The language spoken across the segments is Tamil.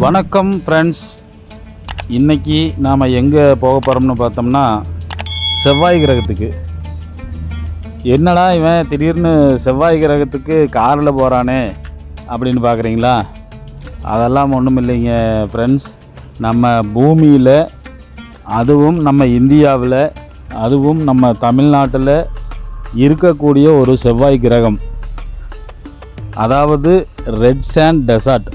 வணக்கம் ஃப்ரெண்ட்ஸ். இன்றைக்கி நாம் எங்கே போக போகிறோம்னு பார்த்தோம்னா செவ்வாய் கிரகத்துக்கு. என்னடா இவன் திடீர்னு செவ்வாய் கிரகத்துக்கு காரில் போகிறானே அப்படின்னு பார்க்குறீங்களா? அதெல்லாம் ஒன்றும் இல்லைங்க ஃப்ரெண்ட்ஸ். நம்ம பூமியில், அதுவும் நம்ம இந்தியாவில், அதுவும் நம்ம தமிழ்நாட்டில் இருக்கக்கூடிய ஒரு செவ்வாய் கிரகம், அதாவது ரெட் சாண்ட் டெசர்ட்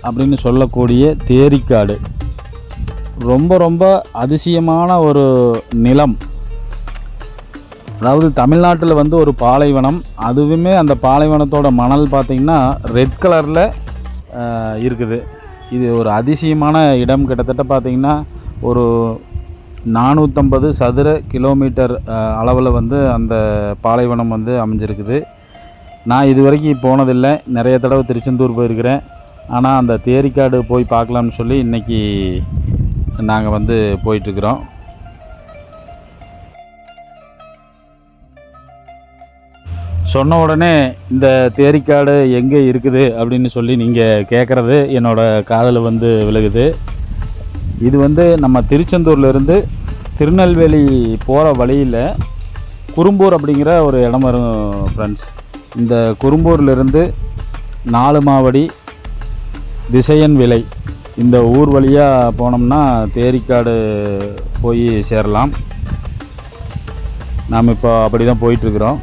அப்படின்னு சொல்லக்கூடிய தேரிக்காடு. ரொம்ப அதிசயமான ஒரு நிலம். அதாவது தமிழ்நாட்டில் வந்து ஒரு பாலைவனம், அதுவுமே அந்த பாலைவனத்தோட மணல் பார்த்திங்கன்னா ரெட் கலரில் இருக்குது. இது ஒரு அதிசயமான இடம். கிட்டத்தட்ட பார்த்திங்கன்னா ஒரு 450 சதுர கிலோமீட்டர் அளவில் வந்து அந்த பாலைவனம் வந்து அமைஞ்சிருக்குது. நான் இது வரைக்கும் போனதில்லை, நிறைய தடவை திருச்செந்தூர் போயிருக்கிறேன். ஆனால் அந்த தேரிக்காடு போய் பார்க்கலாம்னு சொல்லி இன்றைக்கி நாங்கள் வந்து போயிட்டுருக்குறோம். சொன்ன உடனே இந்த தேரிக்காடு எங்கே இருக்குது அப்படின்னு சொல்லி நீங்கள் கேட்குறது என்னோடய காதில் வந்து விழுகுது. இது வந்து நம்ம திருச்செந்தூர்லேருந்து திருநெல்வேலி போகிற வழியில் குறும்பூர் அப்படிங்கிற ஒரு இடம் வரும் ஃப்ரெண்ட்ஸ். இந்த குறும்பூர்லேருந்து 4 மாவடி திசையன் விலை இந்த ஊர் வழியாக போனோம்னா தேரிக்காடு போய் சேரலாம். நாம் இப்போ அப்படி தான் போயிட்டுருக்குறோம்.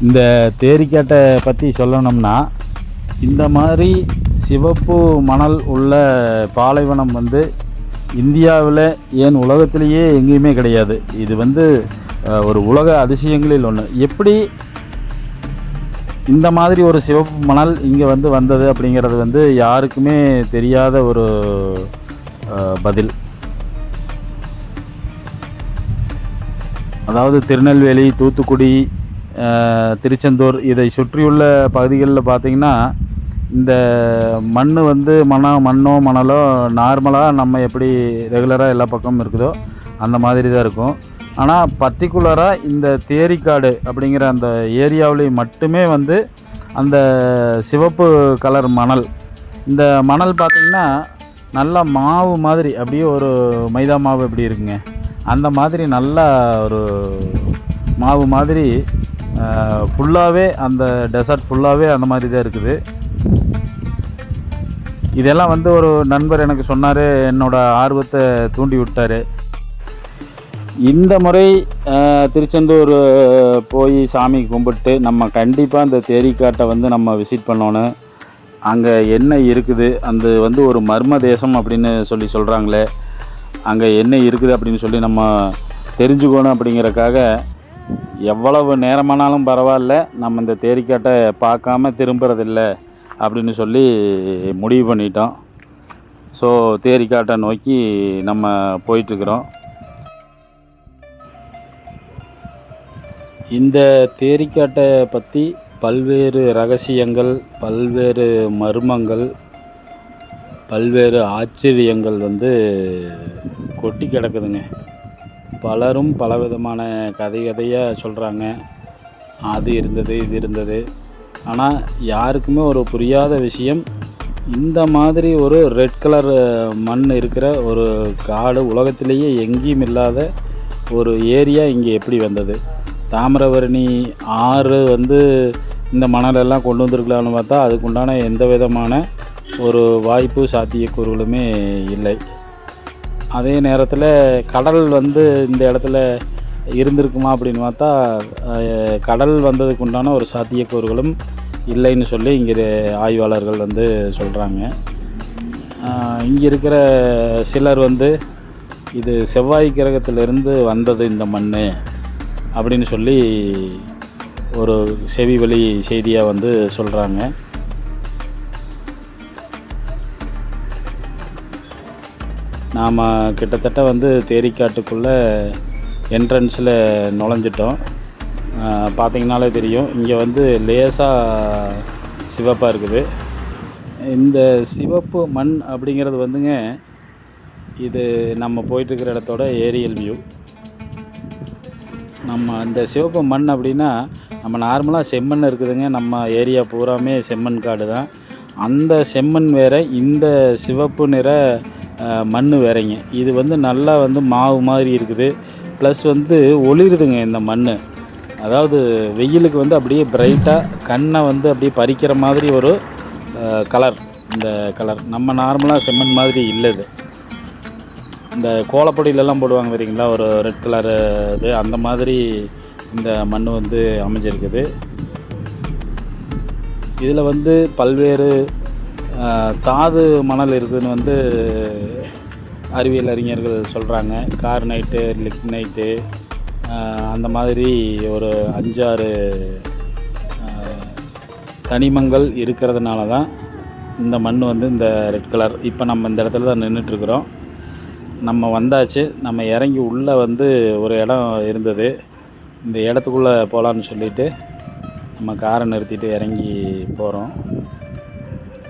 இந்த தேரிக்காட்டை பற்றி சொல்லணும்னா, இந்த மாதிரி சிவப்பு மணல் உள்ள பாலைவனம் வந்து இந்தியாவில், ஏன் உலகத்திலேயே எங்கேயுமே கிடையாது. இது வந்து ஒரு உலக அதிசயங்களில் ஒன்று. எப்படி இந்த மாதிரி ஒரு சிவப்பு மணல் இங்கே வந்து வந்தது அப்படிங்கிறது வந்து யாருக்குமே தெரியாத ஒரு பதில். அதாவது திருநெல்வேலி, தூத்துக்குடி, திருச்செந்தூர் இதை சுற்றியுள்ள பகுதிகளில் பார்த்திங்கன்னா இந்த மண் வந்து மண்ணோ மணலோ நார்மலாக நம்ம எப்படி ரெகுலராக எல்லா பக்கமும் இருக்குதோ அந்த மாதிரி தான் இருக்கும். ஆனால் பர்டிகுலராக இந்த தேரிக்காடு அப்படிங்கிற அந்த ஏரியாவிலேயே மட்டுமே வந்து அந்த சிவப்பு கலர் மணல், இந்த மணல் பார்த்திங்கன்னா நல்லா மாவு மாதிரி, அப்படியே ஒரு மைதா மாவு எப்படி இருக்குங்க அந்த மாதிரி நல்லா ஒரு மாவு மாதிரி ஃபுல்லாகவே அந்த டெசர்ட் ஃபுல்லாகவே அந்த மாதிரி தான் இருக்குது. இதெல்லாம் வந்து ஒரு நண்பர் எனக்கு சொன்னார், என்னோடய ஆர்வத்தை தூண்டி விட்டார். இந்த முறை திருச்செந்தூர் போய் சாமி கும்பிட்டு நம்ம கண்டிப்பாக இந்த தேரிக்காட்டை வந்து நம்ம விசிட் பண்ணணும். அங்கே என்ன இருக்குது, அந்த வந்து ஒரு மர்ம தேசம் அப்படின்னு சொல்கிறாங்களே, அங்கே என்ன இருக்குது அப்படின்னு சொல்லி நம்ம தெரிஞ்சுக்கணும். அப்படிங்கிறக்காக எவ்வளவு நேரமானாலும் பரவாயில்ல, நம்ம இந்த தேரிக்காட்டை பார்க்காம திரும்புறதில்லை அப்படின்னு சொல்லி முடிவு பண்ணிட்டோம். ஸோ தேரிக்காட்டை நோக்கி நம்ம போயிட்டுருக்குறோம். இந்த தேரிக்காட்டை பற்றி பல்வேறு ரகசியங்கள், பல்வேறு மர்மங்கள், பல்வேறு ஆச்சரியங்கள் வந்து கொட்டி கிடக்குதுங்க. பலரும் பலவிதமான கதையாக சொல்கிறாங்க. அது இருந்தது, இது இருந்தது. ஆனால் யாருக்குமே ஒரு புரியாத விஷயம், இந்த மாதிரி ஒரு ரெட் கலர் மண் இருக்கிற ஒரு காடு, உலகத்திலேயே எங்கேயும் இல்லாத ஒரு ஏரியா இங்கே எப்படி வந்தது? தாமிரபரணி ஆறு வந்து இந்த மணலெல்லாம் கொண்டு வந்திருக்கலான்னு பார்த்தா அதுக்குண்டான எந்த விதமான ஒரு வாய்ப்பு, சாத்தியக்கூறுகளுமே இல்லை. அதே நேரத்தில் கடல் வந்து இந்த இடத்துல இருந்திருக்குமா அப்படின்னு பார்த்தா கடல் வந்ததுக்கு உண்டான ஒரு சாத்தியக்கூறுகளும் இல்லைன்னு சொல்லி இங்கே ஆய்வாளர்கள் வந்து சொல்கிறாங்க. இங்கே இருக்கிற சிலர் வந்து இது செவ்வாய் கிரகத்திலிருந்து வந்தது இந்த மண் அப்படின்னு சொல்லி ஒரு செவி வழி செய்தியாக வந்து சொல்கிறாங்க. நாம் கிட்டத்தட்ட வந்து தேரிக்காட்டுக்குள்ளே என்ட்ரன்ஸில் நுழைஞ்சிட்டோம். பார்த்திங்கனாலே தெரியும், இங்கே வந்து லேசாக சிவப்பாக இருக்குது. இந்த சிவப்பு மண் அப்படிங்கிறது வந்துங்க இது நம்ம போயிட்டுருக்கிற இடத்தோட ஏரியல் வியூ. நம்ம அந்த சிவப்பு மண் அப்படின்னா நம்ம நார்மலாக செம்மண் இருக்குதுங்க. நம்ம ஏரியா பூராமே செம்மண் காடு தான். அந்த செம்மண் வேறு, இந்த சிவப்பு நிற மண் வேறங்க. இது வந்து நல்லா வந்து மாவு மாதிரி இருக்குது. ப்ளஸ் வந்து ஒளிருதுங்க இந்த மண். அதாவது வெயிலுக்கு வந்து அப்படியே பிரைட்டாக கண்ணை வந்து அப்படியே பறிக்கிற மாதிரி ஒரு கலர். இந்த கலர் நம்ம நார்மலாக செம்மண் மாதிரி இல்லை. இது இந்த கோலப்பொடியிலலாம் போடுவாங்க தெரியுங்களா, ஒரு ரெட் கலரு இது, அந்த மாதிரி இந்த மண் வந்து அமைஞ்சிருக்குது. இதில் வந்து பல்வேறு தாது மணல் இருக்குதுன்னு வந்து அறிவியல் அறிஞர்கள் சொல்கிறாங்க. கார்னைட்டு, லிக்னைட்டு, அந்த மாதிரி ஒரு 5-6 தனிமங்கள் இருக்கிறதுனால தான் இந்த மண் வந்து இந்த ரெட் கலர். இப்போ நம்ம இந்த இடத்துல தான் நின்றுட்டுருக்குறோம். நம்ம வந்தாச்சு. நம்ம இறங்கி உள்ளே வந்து ஒரு இடம் இருந்தது. இந்த இடத்துக்குள்ளே போகலான்னு சொல்லிவிட்டு நம்ம காரை நிறுத்திட்டு இறங்கி போகிறோம்.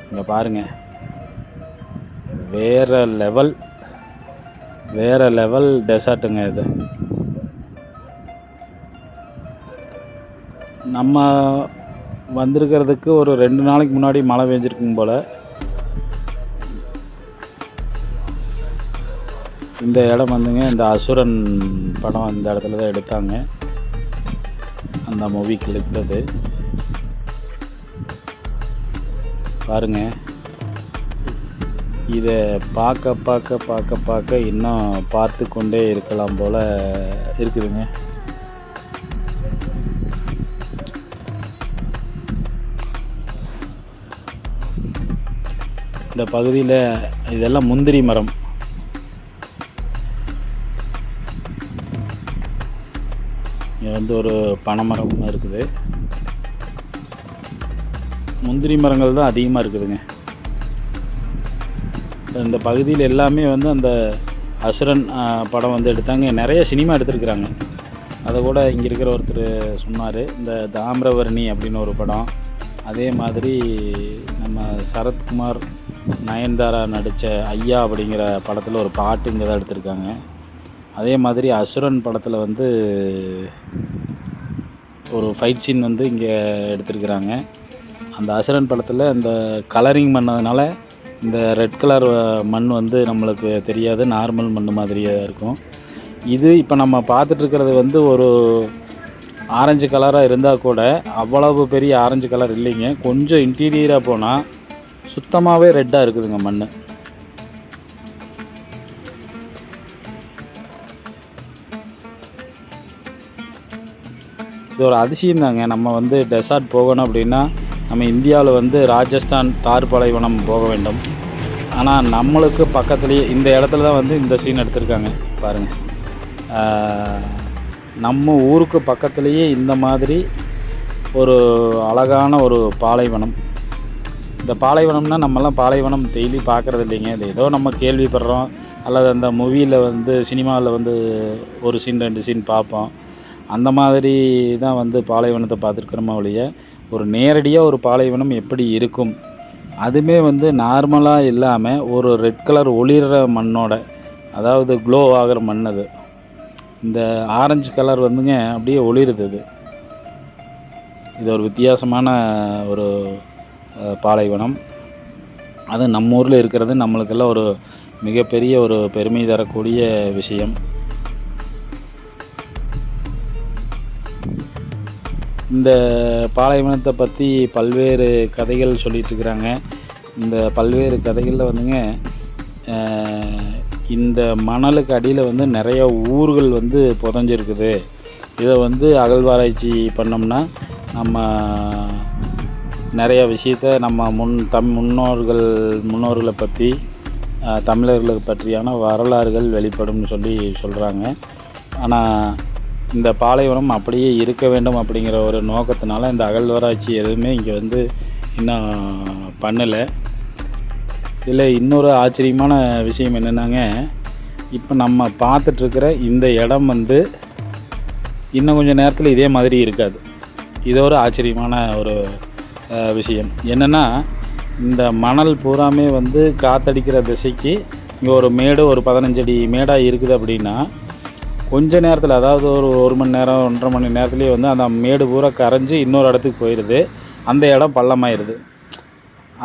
இங்கே பாருங்கள், வேறு லெவல் டெசர்ட்டுங்க இது. நம்ம வந்திருக்கிறதுக்கு ஒரு 2 நாளைக்கு முன்னாடி மழை பெஞ்சிருக்கும் போல். இந்த இடம் வந்துங்க, இந்த அசுரன் படம் அந்த இடத்துல தான் எடுத்தாங்க. அந்த மூவிக்கு இருக்கிறது பாருங்க. இதை பார்க்க இன்னும் பார்த்து கொண்டே இருக்கலாம் போல் இருக்குதுங்க. இந்த பகுதியில் இதெல்லாம் முந்திரி மரம். இங்கே வந்து ஒரு பனைமரம் இருக்குது. முந்திரி மரங்கள் தான் அதிகமாக இருக்குதுங்க இந்த பகுதியில். எல்லாமே வந்து அந்த அசுரன் படம் வந்து எடுத்தாங்க. நிறைய சினிமா எடுத்துருக்குறாங்க. அதை கூட இங்கே இருக்கிற ஒருத்தர் சொன்னார். இந்த தாமிரவர்ணி அப்படின்னு ஒரு படம், அதே மாதிரி நம்ம சரத்குமார் நயன்தாரா நடித்த ஐயா அப்படிங்கிற படத்தில் ஒரு பாட்டு இங்கே தான் எடுத்திருக்காங்க. அதே மாதிரி அசுரன் படத்தில் வந்து ஒரு ஃபைட் சீன் வந்து இங்கே எடுத்திருக்கிறாங்க. அந்த அசுரன் படத்தில் இந்த கலரிங் பண்ணதுனால இந்த ரெட் கலர் மண் வந்து நம்மளுக்கு தெரியாது, நார்மல் மண் மாதிரியே இருக்கும். இது இப்போ நம்ம பார்த்துட்ருக்கிறது வந்து ஒரு ஆரஞ்சு கலராக இருந்தால் கூட அவ்வளவு பெரிய ஆரஞ்சு கலர் இல்லைங்க. கொஞ்சம் இன்டீரியராக போனால் சுத்தமாகவே ரெட்டாக இருக்குதுங்க மண். இது ஒரு அதிசயம் தாங்க. நம்ம வந்து டெசார்ட் போகணும் அப்படின்னா நம்ம இந்தியாவில் வந்து ராஜஸ்தான் தார் பாலைவனம் போக வேண்டும். ஆனால் நம்மளுக்கு பக்கத்துலேயே இந்த இடத்துல தான் வந்து இந்த சீன் எடுத்திருக்காங்க பாருங்கள். நம்ம ஊருக்கு பக்கத்துலேயே இந்த மாதிரி ஒரு அழகான ஒரு பாலைவனம். இந்த பாலைவனம்னா நம்மலாம் பாலைவனம் டெய்லி பார்க்குறது இல்லைங்க. இது ஏதோ நம்ம கேள்விப்படுறோம், அல்லது அந்த மூவியில் வந்து சினிமாவில் வந்து ஒரு சீன் 2 சீன் பார்ப்போம். அந்த மாதிரி தான் வந்து பாலைவனத்தை பார்த்துருக்குறோமா ஒழிய ஒரு நேரடியாக ஒரு பாலைவனம் எப்படி இருக்கும், அதுவுமே வந்து நார்மலாக இல்லாமல் ஒரு ரெட் கலர் ஒளிர்ற மண்ணோட, அதாவது க்ளோ ஆகிற மண் அது. இந்த ஆரஞ்சு கலர் வந்துங்க அப்படியே ஒளிருது. இது ஒரு வித்தியாசமான ஒரு பாலைவனம். அது நம்ம ஊரில் இருக்கிறது நம்மளுக்கெல்லாம் ஒரு மிகப்பெரிய ஒரு பெருமை தரக்கூடிய விஷயம். இந்த பாலைவனத்தை பற்றி பல்வேறு கதைகள் சொல்லிகிட்ருக்குறாங்க. இந்த பல்வேறு கதைகளில் வந்துங்க இந்த மணலுக்கு அடியில் வந்து நிறைய ஊர்கள் வந்து புதஞ்சிருக்குது. இதை வந்து அகழ்வாராய்ச்சி பண்ணோம்னா நம்ம நிறைய விஷயத்த நம்ம முன்னோர்களை பற்றி, தமிழர்களை பற்றியான வரலாறுகள் வெளிப்படும்னு சொல்கிறாங்க. ஆனால் இந்த பாலைவனம் அப்படியே இருக்க வேண்டும் அப்படிங்கிற ஒரு நோக்கத்தினால இந்த அகழ்வாராய்ச்சி எதுவுமே இங்கே வந்து இன்னும் பண்ணலை. இதில் இன்னொரு ஆச்சரியமான விஷயம் என்னென்னாங்க, இப்போ நம்ம பார்த்துட்ருக்கிற இந்த இடம் வந்து இன்னும் கொஞ்சம் நேரத்தில் இதே மாதிரி இருக்காது. இது ஒரு ஆச்சரியமான ஒரு விஷயம் என்னென்னா, இந்த மணல் பூராமே வந்து காற்றடிக்கிற திசைக்கு இங்கே ஒரு மேடு ஒரு 15 அடி மேடாக இருக்குது அப்படின்னா கொஞ்ச நேரத்தில், அதாவது ஒரு மணி நேரம் 1.5 மணி நேரத்துலேயே வந்து அந்த மேடு பூரா கரைஞ்சி இன்னொரு இடத்துக்கு போயிடுது, அந்த இடம் பள்ளமாயிருது.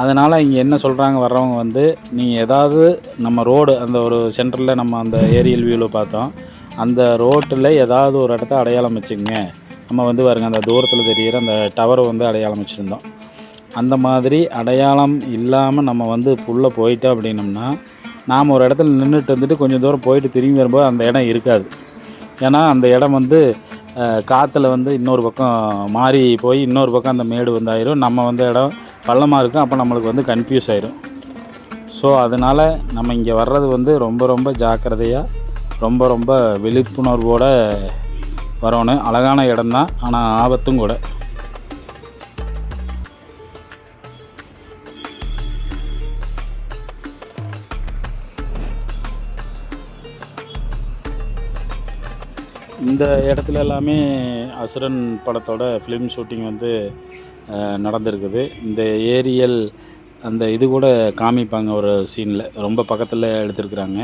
அதனால் இங்கே என்ன சொல்கிறாங்க வர்றவங்க வந்து, நீங்கள் ஏதாவது நம்ம ரோடு அந்த ஒரு சென்டரில் நம்ம அந்த ஏரியல் வியூவில் பார்த்தோம், அந்த ரோட்டில் ஏதாவது ஒரு இடத்த அடையாளம் வச்சுக்கங்க. நம்ம வந்து பாருங்கள் அந்த தூரத்தில் தெரிகிற அந்த டவரை வந்து அடையாளம் வச்சுருந்தோம். அந்த மாதிரி அடையாளம் இல்லாமல் நம்ம வந்து உள்ளே போயிட்டோம் அப்படின்னம்னா, நாம் ஒரு இடத்துல நின்றுட்டு இருந்துட்டு கொஞ்சம் தூரம் போயிட்டு திரும்பி வரும்போது அந்த இடம் இருக்காது. ஏன்னா அந்த இடம் வந்து காற்றுல வந்து இன்னொரு பக்கம் மாறி போய் இன்னொரு பக்கம் அந்த மேடு வந்து ஆயிரும். நம்ம வந்து இடம் பள்ளமாக இருக்கும். அப்போ நம்மளுக்கு வந்து கன்ஃபியூஸ் ஆயிரும். ஸோ அதனால் நம்ம இங்கே வர்றது வந்து ரொம்ப ரொம்ப ஜாக்கிரதையாக, ரொம்ப ரொம்ப விழிப்புணர்வோடு வரணும். அழகான இடம்தான், ஆனால் ஆபத்தும் கூட. இந்த இடத்துல எல்லாமே அசுரன் படத்தோட ஃபிலிம் ஷூட்டிங் வந்து நடந்திருக்குது. இந்த ஏரியல் அந்த இது கூட காமிப்பாங்க ஒரு சீனில், ரொம்ப பக்கத்தில் எடுத்திருக்கிறாங்க.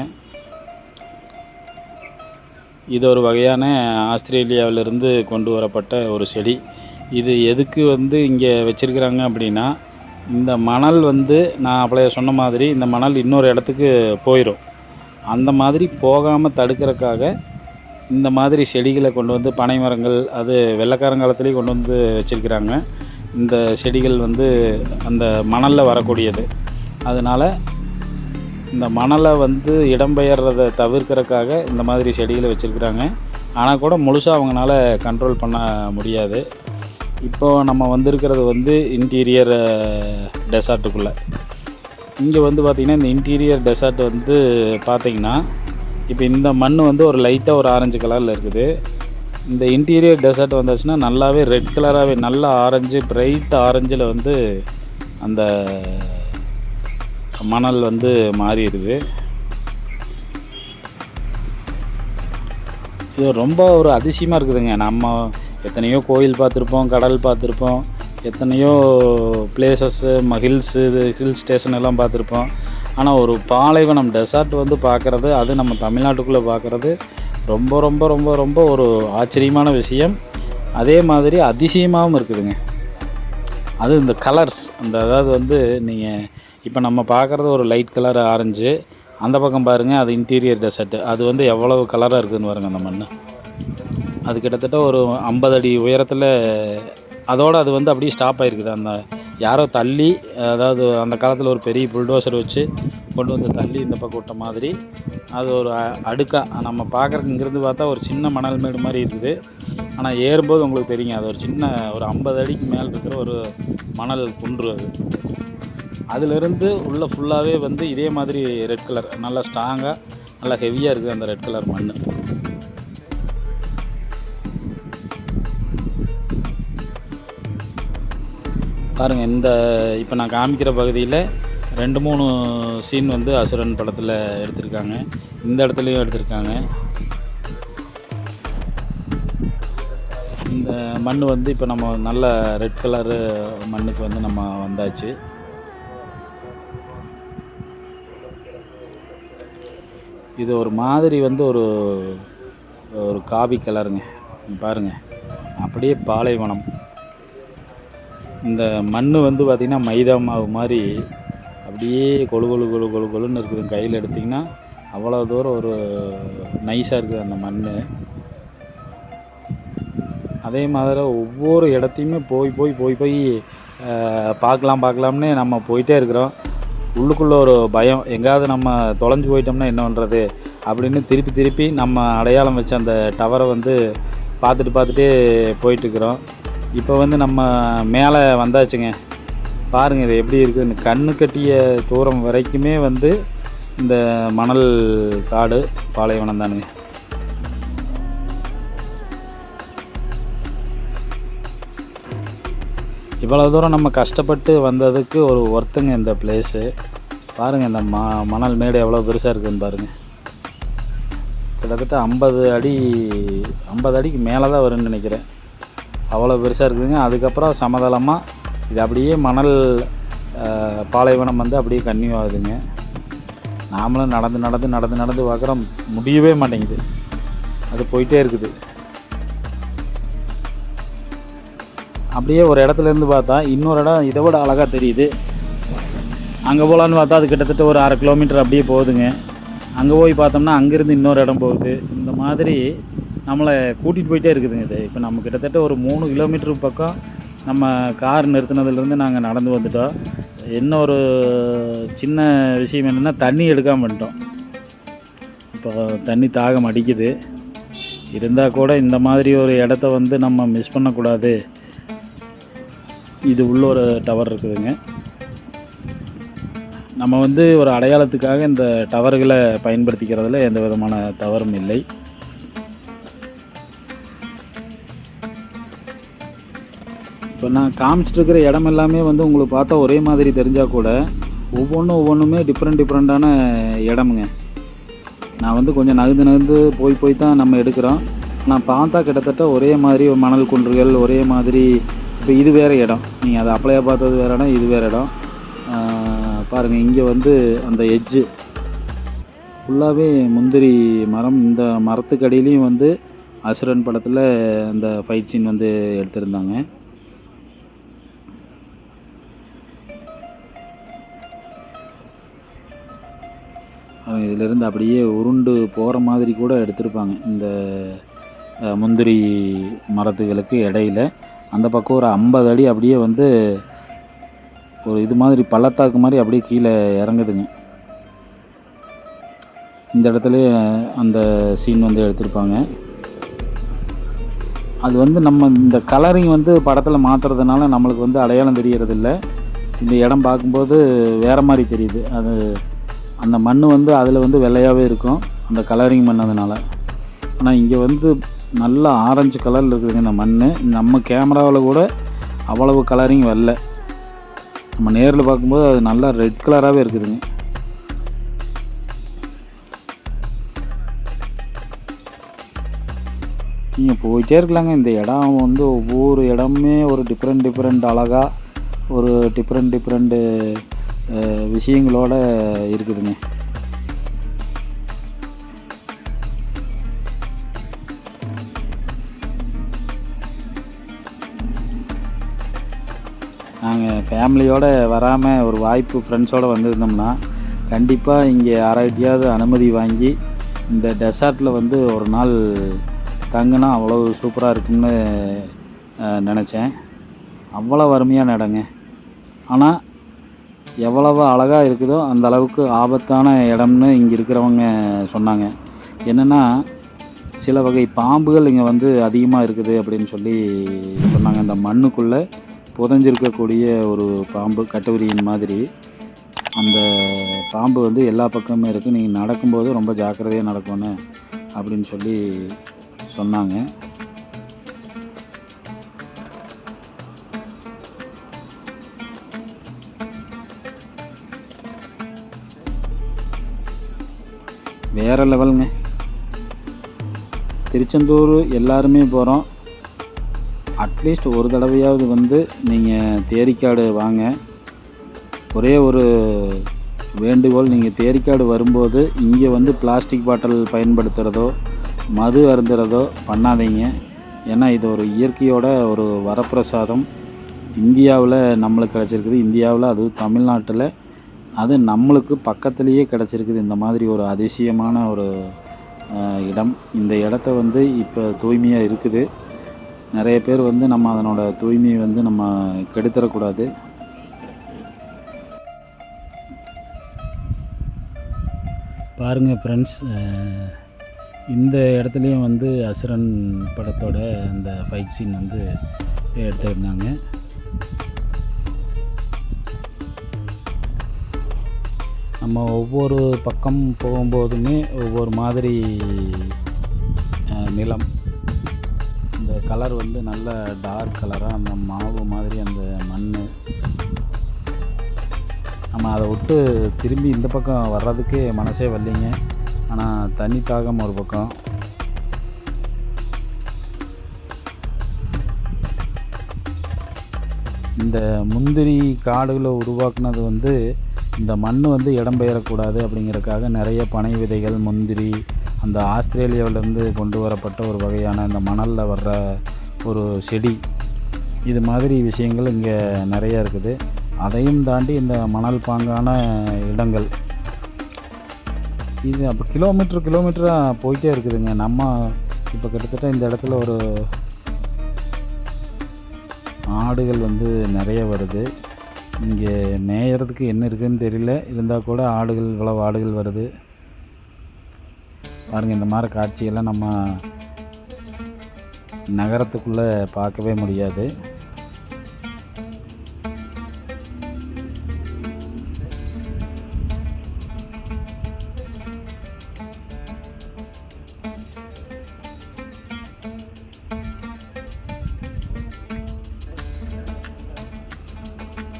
இது ஒரு வகையான ஆஸ்திரேலியாவிலிருந்து கொண்டு வரப்பட்ட ஒரு செடி. இது எதுக்கு வந்து இங்கே வச்சுருக்கிறாங்க அப்படின்னா, இந்த மணல் வந்து நான் அப்பளே சொன்ன மாதிரி இந்த மணல் இன்னொரு இடத்துக்கு போயிடும். அந்த மாதிரி போகாமல் தடுக்கிறதுக்காக இந்த மாதிரி செடிகளை கொண்டு வந்து, பனை மரங்கள் அது வெள்ளைக்காரங்காலத்துலேயும் கொண்டு வந்து வச்சுருக்கிறாங்க. இந்த செடிகள் வந்து அந்த மணலில் வரக்கூடியது. அதனால் இந்த மணலை வந்து இடம்பெயர்றதை தவிர்க்கிறதுக்காக இந்த மாதிரி செடிகளை வச்சுருக்கிறாங்க. ஆனால் கூட முழுசாக அவங்களால கண்ட்ரோல் பண்ண முடியாது. இப்போது நம்ம வந்திருக்கிறது வந்து இன்டீரியர் டெசார்ட்டுக்குள்ளே. இங்கே வந்து பார்த்திங்கன்னா இந்த இன்டீரியர் டெசார்ட் வந்து பார்த்திங்கன்னா, இப்போ இந்த மண் வந்து ஒரு லைட்டாக ஒரு ஆரஞ்சு கலரில் இருக்குது. இந்த இன்டீரியர் டெசர்ட் வந்துச்சுன்னா நல்லாவே ரெட் கலராகவே, நல்ல ஆரஞ்சு, பிரைட் ஆரஞ்சில் வந்து அந்த மணல் வந்து மாறிடுது. இது ரொம்ப ஒரு அதிசயமாக இருக்குதுங்க. நம்ம எத்தனையோ கோயில் பார்த்துருப்போம், கடல் பார்த்துருப்போம், எத்தனையோ பிளேசஸ்ஸு, ஹில்ஸு, ஹில் ஸ்டேஷன் எல்லாம் பார்த்துருப்போம். ஆனால் ஒரு பாலைவனம் டெசார்ட் வந்து பார்க்குறது, அது நம்ம தமிழ்நாட்டுக்குள்ளே பார்க்குறது ரொம்ப ரொம்ப ரொம்ப ரொம்ப ஒரு ஆச்சரியமான விஷயம். அதே மாதிரி அதிசயமாகவும் இருக்குதுங்க. அது இந்த கலர்ஸ், அந்த அதாவது வந்து நீங்கள் இப்போ நம்ம பார்க்குறது ஒரு லைட் கலர் ஆரஞ்சு, அந்த பக்கம் பாருங்கள் அது இன்டீரியர் டெசர்ட். அது வந்து எவ்வளவு கலராக இருக்குதுன்னு பாருங்கள் அந்த மண். அது கிட்டத்தட்ட ஒரு 50 அடி உயரத்தில், அதோடு அது வந்து அப்படியே ஸ்டாப் ஆகிருக்குது. அந்த யாரோ தள்ளி, அதாவது அந்த காலத்தில் ஒரு பெரிய புல்டோசர் வச்சு கொண்டு வந்து தள்ளி இந்த பக்கம் விட்ட மாதிரி அது ஒரு அடுக்காக நம்ம பார்க்குறக்கு இங்கேருந்து பார்த்தா ஒரு சின்ன மணல் மேடு மாதிரி இருக்குது. ஆனால் ஏறும்போது உங்களுக்கு தெரியுங்க, அது ஒரு சின்ன ஒரு 50 அடிக்கு மேலே இருக்கிற ஒரு மணல் குன்று. அது அதிலிருந்து உள்ள ஃபுல்லாகவே வந்து இதே மாதிரி ரெட் கலர், நல்லா ஸ்ட்ராங்காக நல்லா ஹெவியாக இருக்குது அந்த ரெட் கலர் மண். பாருங்கள், இந்த இப்போ நான் காமிக்கிற பகுதியில் 2-3 சீன் வந்து அசுரன் படத்தில் எடுத்திருக்காங்க. இந்த இடத்துலையும் எடுத்திருக்காங்க. இந்த மண் வந்து இப்போ நம்ம நல்ல ரெட் கலரு மண்ணுக்கு வந்து நம்ம வந்தாச்சு. இது ஒரு மாதிரி வந்து ஒரு காபி கலருங்க. பாருங்கள், அப்படியே பாலைவனம். இந்த மண் வந்து பார்த்திங்கன்னா மைதா மாவு மாதிரி அப்படியே கொழு கொழு கொழு கொழு கொழுன்னு இருக்குது. கையில் எடுத்திங்கன்னா அவ்வளோ தூரம் ஒரு நைஸாக இருக்குது அந்த மண். அதே மாதிரி ஒவ்வொரு இடத்தையுமே போய் பார்க்கலாம்னு நம்ம போயிட்டே இருக்கிறோம். உள்ளுக்குள்ளே ஒரு பயம், எங்கேயாவது நம்ம தொலைஞ்சு போயிட்டோம்னா என்ன பண்ணுறது அப்படின்னு திருப்பி நம்ம அடையாளம் வச்ச அந்த டவரை வந்து பார்த்துட்டே போயிட்டுருக்குறோம். இப்போ வந்து நம்ம மேலே வந்தாச்சுங்க. பாருங்கள் இது எப்படி இருக்குதுன்னு. கண்ணு கட்டிய தூரம் வரைக்குமே வந்து இந்த மணல் காடு பாலைவனம் தானுங்க. இவ்வளோ தூரம் நம்ம கஷ்டப்பட்டு வந்ததுக்கு ஒரு ஒர்த்துங்க இந்த பிளேஸு. பாருங்கள், இந்த மணல் மேடு எவ்வளோ பெருசாக இருக்குதுன்னு பாருங்கள். கிட்டத்தட்ட 50 அடிக்கு மேலே தான் வரும்னு நினைக்கிறேன். அவ்வளோ பெருசாக இருக்குதுங்க. அதுக்கப்புறம் சமதளமாக இது அப்படியே மணல் பாலைவனம் வந்து அப்படியே கன்னியூ ஆகுதுங்க. நாமளும் நடந்து நடந்து நடந்து நடந்து பார்க்குறோம், முடியவே மாட்டேங்குது, அது போயிட்டே இருக்குது. அப்படியே ஒரு இடத்துலேருந்து பார்த்தா இன்னொரு இடம் இதை விட அழகாக தெரியுது. அங்கே போகலான்னு பார்த்தா அது கிட்டத்தட்ட ஒரு 1/2 கிலோமீட்டர் அப்படியே போகுதுங்க. அங்கே போய் பார்த்தோம்னா அங்கேருந்து இன்னொரு இடம் போகுது. இந்த மாதிரி நம்மளை கூட்டிகிட்டு போயிட்டே இருக்குதுங்க இது. இப்போ நம்ம கிட்டத்தட்ட ஒரு 3 கிலோமீட்டருக்கு பக்கம் நம்ம கார் நிறுத்தினதுலேருந்து நாங்கள் நடந்து வந்துட்டோம். என்ன ஒரு சின்ன விஷயம் என்னென்னா, தண்ணி எடுக்காமல் வந்துட்டோம். இப்போ தண்ணி தாகம் அடிக்குது. இருந்தால் கூட இந்த மாதிரி ஒரு இடத்த வந்து நம்ம மிஸ் பண்ணக்கூடாது. இது உள்ள ஒரு டவர் இருக்குதுங்க. நம்ம வந்து ஒரு அடையாளத்துக்காக இந்த டவர்களை பயன்படுத்திக்கிறதுல எந்த விதமான தவறும் இல்லை. இப்போ நான் காமிச்சிட்ருக்கிற இடம் எல்லாமே வந்து உங்களுக்கு பார்த்தா ஒரே மாதிரி தெரிஞ்சால் கூட ஒவ்வொன்றுமே டிஃப்ரெண்ட்டான இடமுங்க. நான் வந்து கொஞ்சம் நகர்ந்து போய் தான் நம்ம எடுக்கிறோம். நான் பார்த்தா கிட்டத்தட்ட ஒரே மாதிரி மணல் குன்றுகள், ஒரே மாதிரி. இப்போ இது வேறு இடம், நீங்கள் அதை அப்பளையாக பார்த்தது வேறு இடம், இது வேறு இடம். பாருங்கள், இங்கே வந்து அந்த எட்ஜு ஃபுல்லாகவே முந்திரி மரம். இந்த மரத்துக்கு அடியிலையும் வந்து அசுரன் படத்தில் அந்த ஃபைட் சீன் வந்து எடுத்திருந்தாங்க. இதிலிருந்து அப்படியே உருண்டு போகிற மாதிரி கூட எடுத்திருப்பாங்க. இந்த முந்திரி மரத்துகளுக்கு இடையில அந்த பக்கம் ஒரு 50 அடி அப்படியே வந்து ஒரு இது மாதிரி பள்ளத்தாக்கு மாதிரி அப்படியே கீழே இறங்குதுங்க. இந்த இடத்துல அந்த சீன் வந்து எடுத்திருப்பாங்க. அது வந்து நம்ம இந்த கலரிங் வந்து படத்தில் மாற்றுறதுனால நம்மளுக்கு வந்து அடையாளம் தெரியறதில்ல. இந்த இடம் பார்க்கும்போது வேறு மாதிரி தெரியுது. அது அந்த மண் வந்து அதில் வந்து வெள்ளையாகவே இருக்கும், அந்த கலரிங் பண்ணதுனால. ஆனால் இங்கே வந்து நல்ல ஆரஞ்சு கலரில் இருக்குதுங்க இந்த மண். நம்ம கேமராவில் கூட அவ்வளவு கலரிங் வரல. நம்ம நேரில் பார்க்கும்போது அது நல்லா ரெட் கலராகவே இருக்குதுங்க. நீங்கள் போயிட்டே இருக்கலாங்க. இந்த இடம் வந்து ஒவ்வொரு இடமுமே ஒரு டிஃப்ரெண்ட் அழகாக ஒரு டிஃப்ரெண்ட் விஷயங்களோட இருக்குதுங்க. நாங்கள் ஃபேமிலியோடு வராமல் ஒரு வாய்ப்பு ஃப்ரெண்ட்ஸோடு வந்திருந்தோம்னா கண்டிப்பாக இங்கே யாராகிட்டையாவது அனுமதி வாங்கி இந்த டெசர்ட்டில் வந்து ஒரு நாள் தங்கினா அவ்வளோ சூப்பராக இருக்கும்னு நினச்சேன். அவ்வளோ அருமையான இடங்க. ஆனால் எவ்வளவு அழகாக இருக்குதோ அந்த அளவுக்கு ஆபத்தான இடம்னு இங்கே இருக்கிறவங்க சொன்னாங்க. என்னென்னா, சில வகை பாம்புகள் இங்கே வந்து அதிகமாக இருக்குது அப்படின்னு சொல்லி சொன்னாங்க. அந்த மண்ணுக்குள்ளே புதைஞ்சிருக்கக்கூடிய ஒரு பாம்பு, கட்டுவிரியின் மாதிரி. அந்த பாம்பு வந்து எல்லா பக்கமுமே இருக்குது. நீங்கள் நடக்கும்போது ரொம்ப ஜாக்கிரதையாக நடக்கணும் அப்படின்னு சொல்லி சொன்னாங்க. வேறு லெவலுங்க. திருச்செந்தூர் எல்லாருமே போகிறோம். அட்லீஸ்ட் ஒரு தடவையாவது வந்து நீங்கள் தேரிக்காடு வாங்க. ஒரே ஒரு வேண்டுகோள், நீங்கள் தேரிக்காடு வரும்போது இங்கே வந்து பிளாஸ்டிக் பாட்டில் பயன்படுத்துகிறதோ மது அருந்துறதோ பண்ணாதீங்க. ஏன்னா இது ஒரு இயற்கையோட ஒரு வரப்பிரசாதம். இந்தியாவில் நம்மளுக்கு கிடச்சிருக்குது. இந்தியாவில் அதுவும் தமிழ்நாட்டில் அது நம்மளுக்கு பக்கத்துலேயே கிடச்சிருக்குது. இந்த மாதிரி ஒரு அதிசயமான ஒரு இடம். இந்த இடத்த வந்து இப்போ தூய்மையாக இருக்குது. நிறைய பேர் வந்து நம்ம அதனோட தூய்மையை வந்து நம்ம கெடுத்துடக்கூடாது. பாருங்கள் ஃப்ரெண்ட்ஸ், இந்த இடத்துலையும் வந்து அசுரன் படத்தோட அந்த ஃபைட் சீன் வந்து எடுத்துருந்தாங்க. நம்ம ஒவ்வொரு பக்கம் போகும்போதுமே ஒவ்வொரு மாதிரி நிலம். இந்த கலர் வந்து நல்ல டார்க் கலராக அந்த மாவு மாதிரி அந்த மண். நம்ம அதை விட்டு திரும்பி இந்த பக்கம் வர்றதுக்கே மனசே வரலைங்க. ஆனால் தண்ணி தாகம் ஒரு பக்கம். இந்த முந்திரி காடுகளை உருவாக்குனது வந்து இந்த மண் வந்து இடம்பெயரக்கூடாது அப்படிங்கிறதுக்காக நிறைய பனை விதைகள், முந்திரி, அந்த ஆஸ்திரேலியாவிலேருந்து கொண்டு வரப்பட்ட ஒரு வகையான இந்த மணலில் வர்ற ஒரு செடி, இது மாதிரி விஷயங்கள் இங்கே நிறைய இருக்குது. அதையும் தாண்டி இந்த மணல் பாங்கான இடங்கள், இது அப்போ கிலோமீட்டராக போயிட்டே இருக்குதுங்க. நம்ம இப்போ கிட்டத்தட்ட இந்த இடத்துல ஒரு ஆடுகள் வந்து நிறைய வருது. இங்கே மேயறதுக்கு என்ன இருக்குதுன்னு தெரியல, இருந்தால் கூட இவ்வளோ ஆடுகள் வருது பாருங்கள். இந்த மாதிரி காட்சியெல்லாம் நம்ம நகரத்துக்குள்ளே பார்க்கவே முடியாது.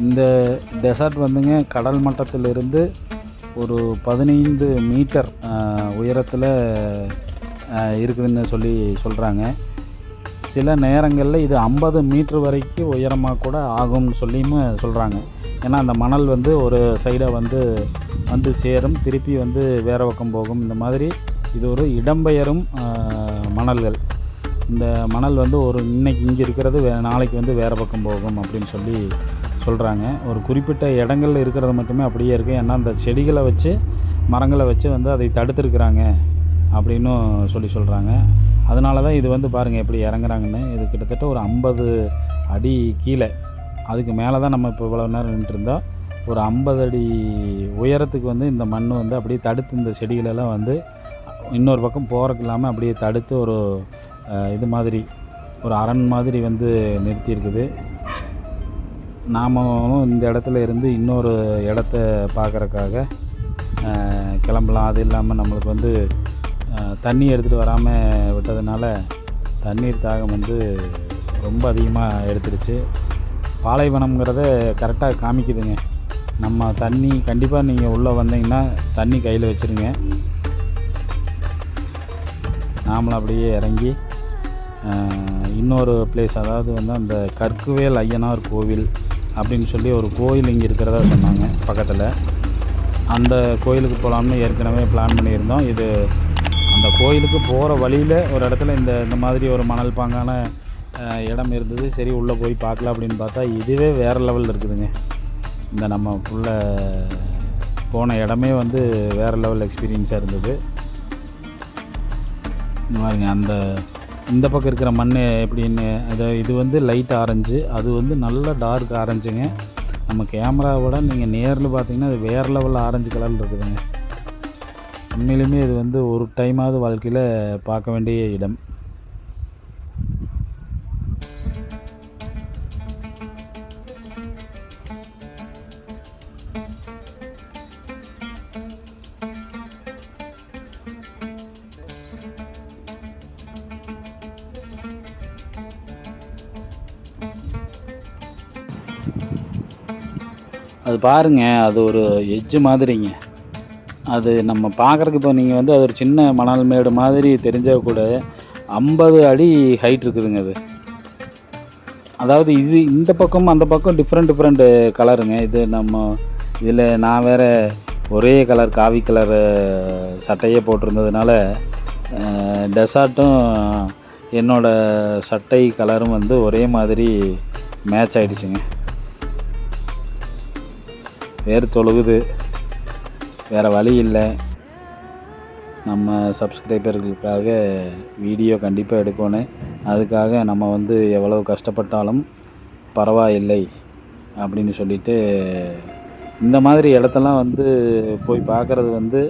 இந்த டெசர்ட் வந்துங்க கடல் மட்டத்திலிருந்து ஒரு 15 மீட்டர் உயரத்தில் இருக்குதுன்னு சொல்கிறாங்க. சில நேரங்களில் இது 50 மீட்ரு வரைக்கும் உயரமாக கூட ஆகும்னு சொல்லியும் சொல்கிறாங்க. ஏன்னா அந்த மணல் வந்து ஒரு சைடாக வந்து சேரும், திருப்பி வந்து வேறு பக்கம் போகும். இந்த மாதிரி இது ஒரு இடம்பெயரும் மணல்கள். இந்த மணல் வந்து இன்னைக்கு இங்கே இருக்கிறது நாளைக்கு வந்து வேறு பக்கம் போகும் அப்படின்னு சொல்கிறாங்க. ஒரு குறிப்பிட்ட இடங்களில் இருக்கிறது மட்டுமே அப்படியே இருக்குது. ஏன்னா அந்த செடிகளை வச்சு, மரங்களை வச்சு வந்து அதை தடுத்துருக்குறாங்க அப்படின்னு சொல்கிறாங்க. அதனால தான் இது வந்து பாருங்கள் எப்படி இறங்குறாங்கன்னு. இது கிட்டத்தட்ட ஒரு 50 அடி கீழே, அதுக்கு மேலே தான் நம்ம இப்போ இவ்வளோ நேரம் நின்றுருந்தோம். ஒரு 50 அடி உயரத்துக்கு வந்து இந்த மண் வந்து அப்படியே தடுத்து, இந்த செடிகளெல்லாம் வந்து இன்னொரு பக்கம் போகிறதுக்கு இல்லாமல் அப்படியே தடுத்து ஒரு இது மாதிரி ஒரு அரண் மாதிரி வந்து நிறுத்தியிருக்குது. நாமளும் இந்த இடத்துல இருந்து இன்னொரு இடத்த பார்க்குறக்காக கிளம்பலாம். அது இல்லாமல் நம்மளுக்கு வந்து தண்ணி எடுத்துகிட்டு வராமல் விட்டதுனால தண்ணீர் தாகம் வந்து ரொம்ப அதிகமாக எடுத்துருச்சு. பாலைவனம்ங்கிறத கரெக்டாக காமிக்குதுங்க. நம்ம தண்ணி கண்டிப்பாக நீங்கள் உள்ளே வந்தீங்கன்னா தண்ணி கையில் வச்சுருங்க. நாமளும் அப்படியே இறங்கி இன்னொரு பிளேஸ், அதாவது வந்து அந்த கற்குவேல் ஐயனார் கோவில் அப்படின்னு ஒரு கோயில் இங்கே இருக்கிறதா சொன்னாங்க பக்கத்தில். அந்த கோயிலுக்கு போகலாம்னு ஏற்கனவே பிளான் பண்ணியிருந்தோம். இது அந்த கோயிலுக்கு போகிற வழியில் ஒரு இடத்துல இந்த மாதிரி ஒரு மணல் பாங்கான இடம் இருந்தது. சரி உள்ளே போய் பார்க்கலாம் அப்படின்னு பார்த்தா இதுவே வேறு லெவலில் இருக்குதுங்க. இந்த நம்ம உள்ளே போன இடமே வந்து வேறு லெவல் எக்ஸ்பீரியன்ஸாக இருந்தது. பாருங்க, இந்த பக்கம் இருக்கிற மண் எப்படின்னு, இது வந்து லைட் ஆரஞ்சு, அது வந்து நல்ல டார்க் ஆரஞ்சுங்க. நம்ம கேமராவோட நீங்கள் நேரில் பார்த்தீங்கன்னா அது வேறு லெவலில் ஆரஞ்சு கலரில் இருக்குதுங்க. உண்மையிலுமே இது வந்து ஒரு டைமாவது வாழ்க்கையில் பார்க்க வேண்டிய இடம். அது பாருங்கள், அது ஒரு எட்ஜு மாதிரிங்க. அது நம்ம பார்க்குறதுக்கு இப்போ நீங்கள் வந்து அது ஒரு சின்ன மணல் மேடு மாதிரி தெரிஞ்சால் கூட 50 அடி ஹைட் இருக்குதுங்க அது. அதாவது இது இந்த பக்கம் அந்த பக்கம் டிஃப்ரெண்ட் கலருங்க. இது நம்ம இதில் நான் வேறு ஒரே கலர் காவி கலர் சட்டையே போட்டிருந்ததுனால டெசார்ட்டும் என்னோடய சட்டை கலரும் வந்து ஒரே மாதிரி மேட்ச் ஆகிடுச்சுங்க. வேறு தொழுகுது, வேறு வழி இல்லை. நம்ம சப்ஸ்கிரைபர்களுக்காக வீடியோ கண்டிப்பாக எடுக்கணும். அதுக்காக நம்ம வந்து எவ்வளவு கஷ்டப்பட்டாலும் பரவாயில்லை அப்படின்னு சொல்லிட்டு இந்த மாதிரி இடத்தெல்லாம் வந்து போய் பார்க்குறது வந்து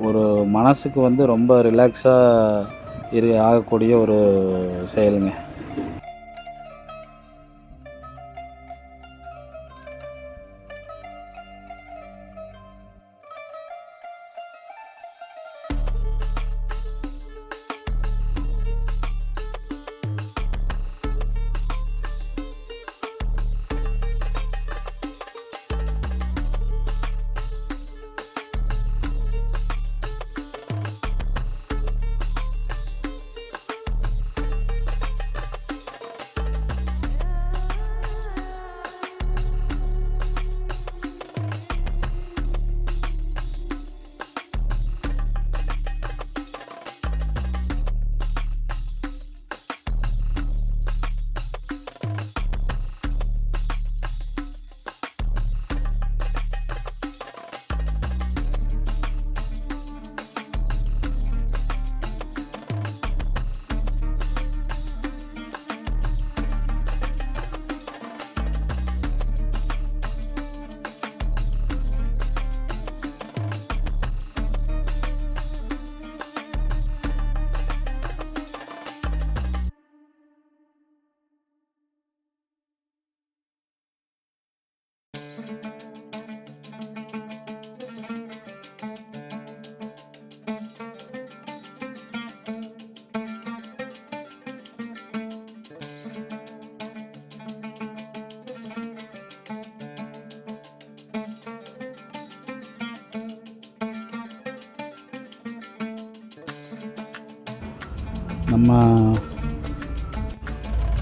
ஒரு மனசுக்கு வந்து ரொம்ப ரிலாக்ஸாக ஆகக்கூடிய ஒரு செயலுங்க.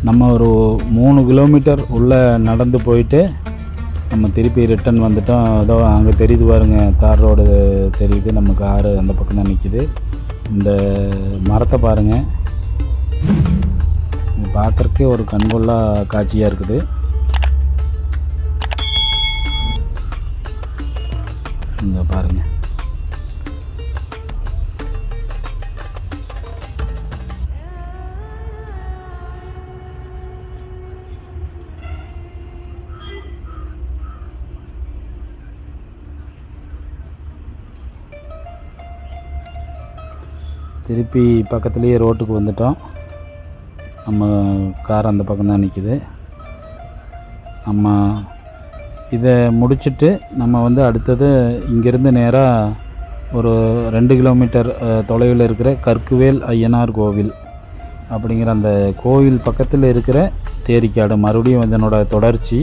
நம்ம ஒரு 3 கிலோமீட்டர் உள்ளே நடந்து போயிட்டு நம்ம திருப்பி ரிட்டன் வந்துட்டோம். அதோ அங்கே தெரியுது பாருங்கள், தார் ரோடு தெரியுது, நம்ம காரு அந்த பக்கம் தான் நிற்கிது. இந்த மரத்தை பாருங்கள், இது பார்க்குறக்கே ஒரு கண்கொள்ளா காட்சியாக இருக்குது. இந்த பாருங்கள், திருப்பி பக்கத்துலேயே ரோட்டுக்கு வந்துட்டோம். நம்ம கார் அந்த பக்கம் தான் நிற்கிது. நம்ம இதை முடிச்சுட்டு நம்ம வந்து அடுத்தது இங்கேருந்து நேராக ஒரு 2 கிலோமீட்டர் தொலைவில் இருக்கிற கற்குவேல் ஐயனார் கோவில் அப்படிங்கிற அந்த கோவில் பக்கத்தில் இருக்கிற தேரிக்காடு மறுபடியும் இதனோட தொடர்ச்சி.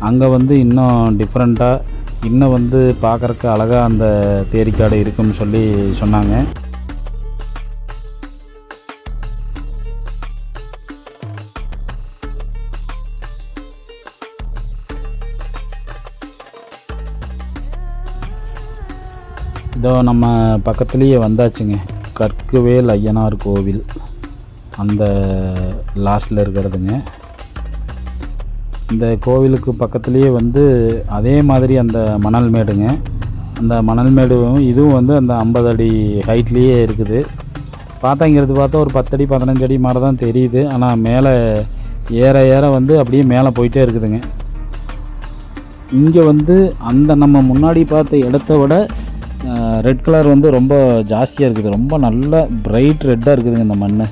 அங்கே வந்து இன்னும் டிஃப்ரெண்ட்டாக, இன்னும் வந்து பார்க்குறக்கு அழகாக அந்த தேரிக்காடு இருக்குன்னு சொல்லி சொன்னாங்க. இதோ நம்ம பக்கத்துலேயே வந்தாச்சுங்க, கற்குவேல் ஐயனார் கோவில் அந்த லாஸ்ட்டில் இருக்கிறதுங்க. இந்த கோவிலுக்கு பக்கத்துலேயே வந்து அதே மாதிரி அந்த மணல் மேடுங்க. அந்த மணல் மேடும் இதுவும் வந்து அந்த 50 அடி ஹைட்லேயே இருக்குது. இங்கிறது பார்த்தா ஒரு 10 அடி 15 அடி மாதிரி தான் தெரியுது. ஆனால் மேலே ஏற ஏற வந்து அப்படியே மேலே போயிட்டே இருக்குதுங்க. இங்கே வந்து அந்த நம்ம முன்னாடி பார்த்த இடத்த விட ரெட் கலர் வந்து ரொம்ப ஜாஸ்தியாக இருக்குது. ரொம்ப நல்ல பிரைட் ரெட்டாக இருக்குதுங்க இந்த மண்.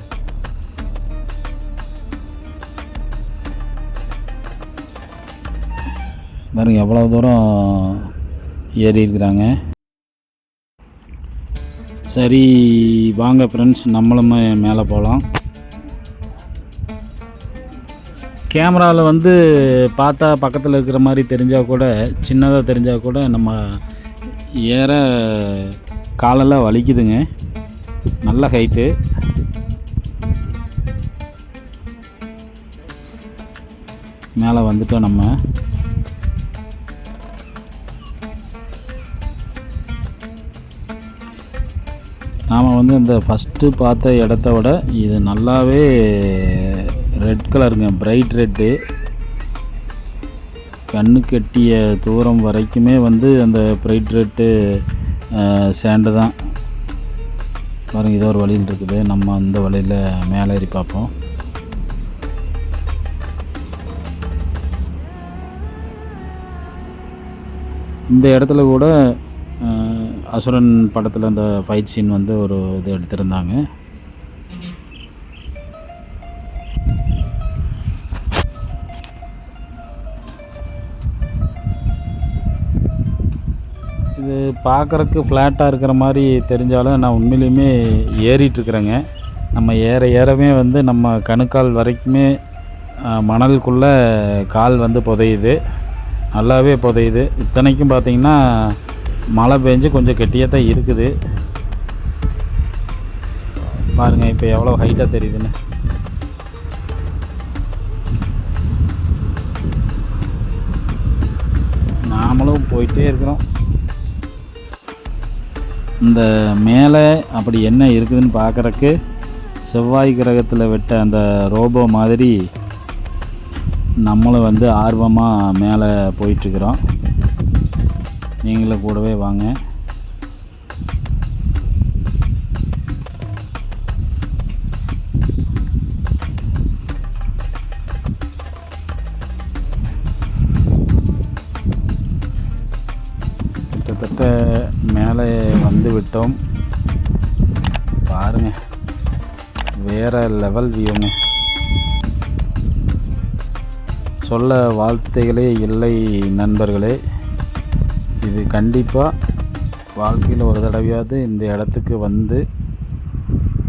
பாருங்க எவ்வளோ தூரம் ஏறி இருக்கிறாங்க. சரி வாங்க ஃப்ரெண்ட்ஸ், நம்மளுமே மேலே போகலாம். கேமராவில் வந்து பார்த்தா பக்கத்தில் இருக்கிற மாதிரி தெரிஞ்சால் கூட, சின்னதாக தெரிஞ்சால் கூட நம்ம ஏற காலெல்லாம் வலிக்குதுங்க. நல்ல ஹைட்டு. மேலே வந்துட்டோம் நம்ம. நாம் வந்து இந்த ஃபஸ்ட்டு பார்த்த இடத்த விட இது நல்லாவே ரெட் கலருங்க, பிரைட் ரெட்டு. கண்ணு கெட்டிய தூரம் வரைக்குமே வந்து அந்த பிரைட் ரெட்டு சேண்டு தான். பாருங்கள், இதோ ஒரு வழியில் இருக்குது. நம்ம அந்த வழியில் மேலே ஏறி பார்ப்போம். இந்த இடத்துல கூட அசுரன் படத்தில் அந்த ஃபைட் சீன் வந்து ஒரு இது எடுத்திருந்தாங்க. இது பார்க்குறக்கு ஃப்ளாட்டாக இருக்கிற மாதிரி தெரிஞ்சாலும் நான் உண்மையிலையுமே ஏறிட்டுருக்குறேங்க. நம்ம ஏற ஏறவே வந்து நம்ம கணுக்கால் வரைக்குமே மணலுக்குள்ளே கால் வந்து புதையுது, நல்லாவே புதையுது. இத்தனைக்கும் பார்த்திங்கன்னா மழை பெஞ்சு கொஞ்சம் கெட்டியாக தான் இருக்குது. பாருங்கள் இப்போ எவ்வளோ ஹைட்டாக தெரியுதுன்னு. நாமளும் போயிட்டே இருக்கிறோம். இந்த மேலே அப்படி என்ன இருக்குதுன்னு பார்க்குறக்கு செவ்வாய் கிரகத்தில் விட்ட அந்த ரோபோ மாதிரி நம்மளும் வந்து ஆர்வமாக மேலே போயிட்டுருக்குறோம். நீங்களும் கூடவே வாங்க. கிட்டத்தட்ட மேலே வந்து விட்டோம். பாருங்க, வேறு லெவல் வியூங்க. சொல்ல வார்த்தைகளே இல்லை நண்பர்களே. இது கண்டிப்பாக வாழ்க்கையில் ஒரு தடவையாவது இந்த இடத்துக்கு வந்து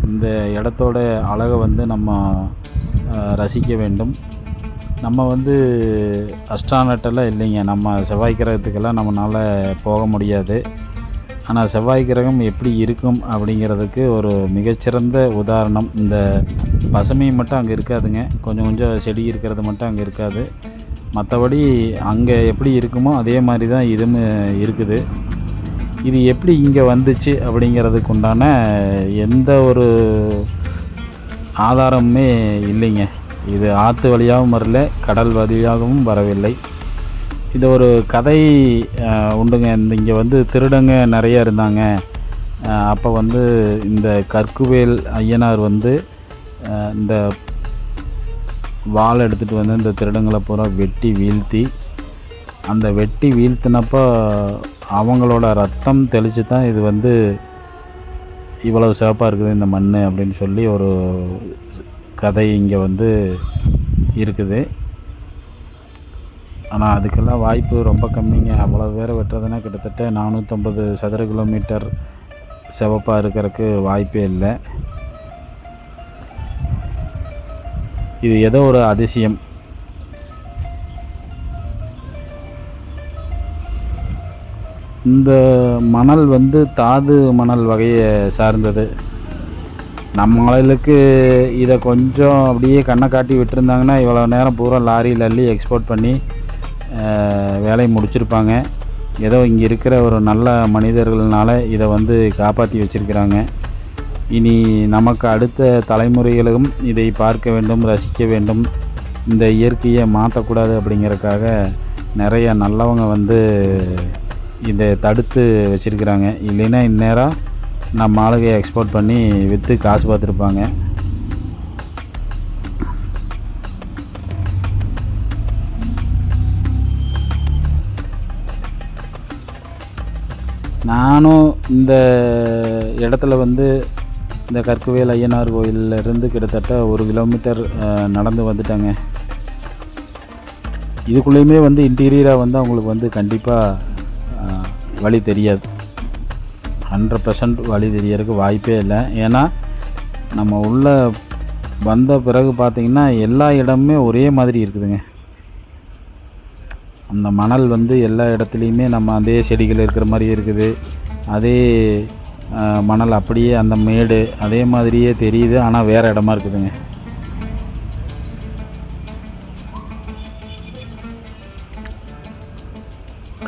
இந்த இடத்தோட அழகை வந்து நம்ம ரசிக்க வேண்டும். நம்ம வந்து அஸ்ட்ரானட்டெல்லாம் இல்லைங்க, நம்ம செவ்வாய் கிரகத்துக்கெல்லாம் நம்மளால் போக முடியாது. ஆனால் செவ்வாய் கிரகம் எப்படி இருக்கும் அப்படிங்கிறதுக்கு ஒரு மிகச்சிறந்த உதாரணம். இந்த பசுமை மட்டும் அங்கே இருக்காதுங்க, கொஞ்சம் கொஞ்சம் செடி இருக்கிறது மட்டும் அங்கே இருக்காது. மற்றபடி அங்கே எப்படி இருக்குமோ அதே மாதிரி தான் இதுவும் இருக்குது. இது எப்படி இங்கே வந்துச்சு அப்படிங்கிறதுக்கு உண்டான எந்த ஒரு ஆதாரமுமே இல்லைங்க. இது ஆற்று வழியாகவும் வரல, கடல் வழியாகவும் வரவில்லை. இது ஒரு கதை உண்டுங்க. இங்கே வந்து திருடங்க நிறைய இருந்தாங்க. அப்போ வந்து இந்த கற்குவேல் ஐயனார் வந்து இந்த வாள் எடுத்துகிட்டு வந்து இந்த திருடங்களை பூரா வெட்டி வீழ்த்தி, அந்த வெட்டி வீழ்த்தினப்போ அவங்களோட ரத்தம் தெளித்து தான் இது வந்து இவ்வளவு சிறப்பாக இருக்குது இந்த மண் அப்படின்னு சொல்லி ஒரு கதை இங்கே வந்து இருக்குது. ஆனால் அதுக்கெல்லாம் வாய்ப்பு ரொம்ப கம்மிங்க. அவ்வளோ பேரை வெட்டுறதுன்னா கிட்டத்தட்ட 450 சதுர கிலோமீட்டர் சிவப்பாக இருக்கிறதுக்கு வாய்ப்பே இல்லை. இது ஏதோ ஒரு அதிசயம். இந்த மணல் வந்து தாது மணல் வகையை சார்ந்தது. நம்ம ஆளுகளுக்கு இதை கொஞ்சம் அப்படியே கண்ணை காட்டி விட்டுருந்தாங்கன்னா இவ்வளோ நேரம் பூரா லாரியில் அள்ளி எக்ஸ்போர்ட் பண்ணி வேலையை முடிச்சிருப்பாங்க. ஏதோ இங்கே இருக்கிற ஒரு நல்ல மனிதர்கள்னால இதை வந்து காப்பாற்றி வச்சுருக்கிறாங்க. இனி நமக்கு அடுத்த தலைமுறைகளும் இதை பார்க்க வேண்டும், ரசிக்க வேண்டும். இந்த இயற்கையை மாற்றக்கூடாது அப்படிங்கிறதுக்காக நிறைய நல்லவங்க வந்து இதை தடுத்து வச்சுருக்கிறாங்க. இல்லைன்னா இந்நேரம் நம்ம ஆளுகையை எக்ஸ்போர்ட் பண்ணி விற்று காசு பார்த்துருப்பாங்க. நானும் இந்த இடத்துல வந்து இந்த கற்குவேல் ஐயனார் கோயிலிருந்து கிட்டத்தட்ட 1 கிலோமீட்டர் நடந்து வந்துட்டேங்க. இதுக்குள்ளேயுமே வந்து இன்டீரியராக வந்து அவங்களுக்கு வந்து கண்டிப்பாக வழி தெரியாது. 100% வழி தெரியறதுக்கு வாய்ப்பே இல்லை. ஏன்னா நம்ம உள்ளே வந்த பிறகு பார்த்திங்கன்னா எல்லா இடமுமே ஒரே மாதிரி இருக்குதுங்க. அந்த மணல் வந்து எல்லா இடத்துலையுமே நம்ம அதே செடிகள் இருக்கிற மாதிரி இருக்குது. அதே மணல் அப்படியே அந்த மேடு அதே மாதிரியே தெரியுது. ஆனால் வேறு இடமா இருக்குதுங்க.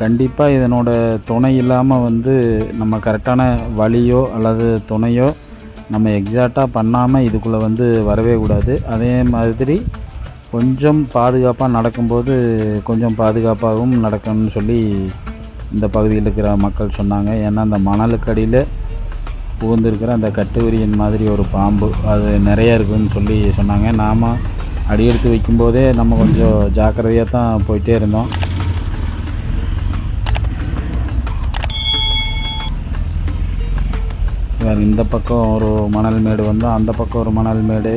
கண்டிப்பாக இதனோட துணை இல்லாமல் வந்து நம்ம கரெக்டான வழியோ அல்லது துணையோ நம்ம எக்ஸாக்டாக பண்ணாமல் இதுக்குள்ளே வந்து வரவே கூடாது. அதே மாதிரி கொஞ்சம் பாதுகாப்பாக நடக்கும்போது கொஞ்சம் பாதுகாப்பாகவும் நடக்கணும்னு சொல்லி இந்த பகுதியில் இருக்கிற மக்கள் சொன்னாங்க. ஏன்னா அந்த மணலுக்கு அடியில் புகுந்திருக்கிற அந்த கட்டுவிரியன் மாதிரி ஒரு பாம்பு அது நிறையா இருக்குதுன்னு சொல்லி சொன்னாங்க. நாம் அடியெடுத்து வைக்கும்போதே நம்ம கொஞ்சம் ஜாக்கிரதையாக தான் போயிட்டே இருந்தோம். இந்த பக்கம் ஒரு மணல் மேடு வந்து, அந்த பக்கம் ஒரு மணல் மேடு.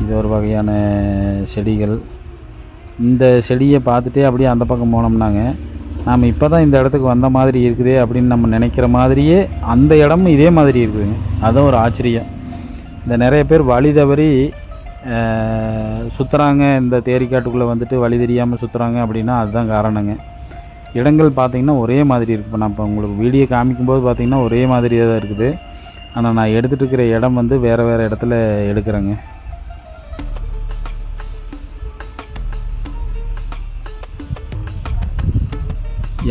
இது ஒரு வகையான செடிகள். இந்த செடியை பார்த்துட்டே அப்படியே அந்த பக்கம் போனோம்னாங்க நாம் இப்போ தான் இந்த இடத்துக்கு வந்த மாதிரி இருக்குதே அப்படின்னு நம்ம நினைக்கிற மாதிரியே அந்த இடமும் இதே மாதிரி இருக்குதுங்க. அதுவும் ஒரு ஆச்சரியம். இந்த நிறைய பேர் வழி தவறி சுற்றுறாங்க, இந்த தேரிக்காட்டுக்குள்ளே வந்துட்டு வழி தெரியாமல் சுற்றுறாங்க அப்படின்னா அதுதான் காரணங்க. இடங்கள் பார்த்திங்கன்னா ஒரே மாதிரி இருக்குது. இப்போ நான் இப்போ உங்களுக்கு வீடியோ காமிக்கும்போது பார்த்திங்கன்னா ஒரே மாதிரியே தான் இருக்குது. ஆனால் நான் எடுத்துகிட்டு இருக்கிற இடம் வந்து வேறு வேறு இடத்துல எடுக்கிறேங்க.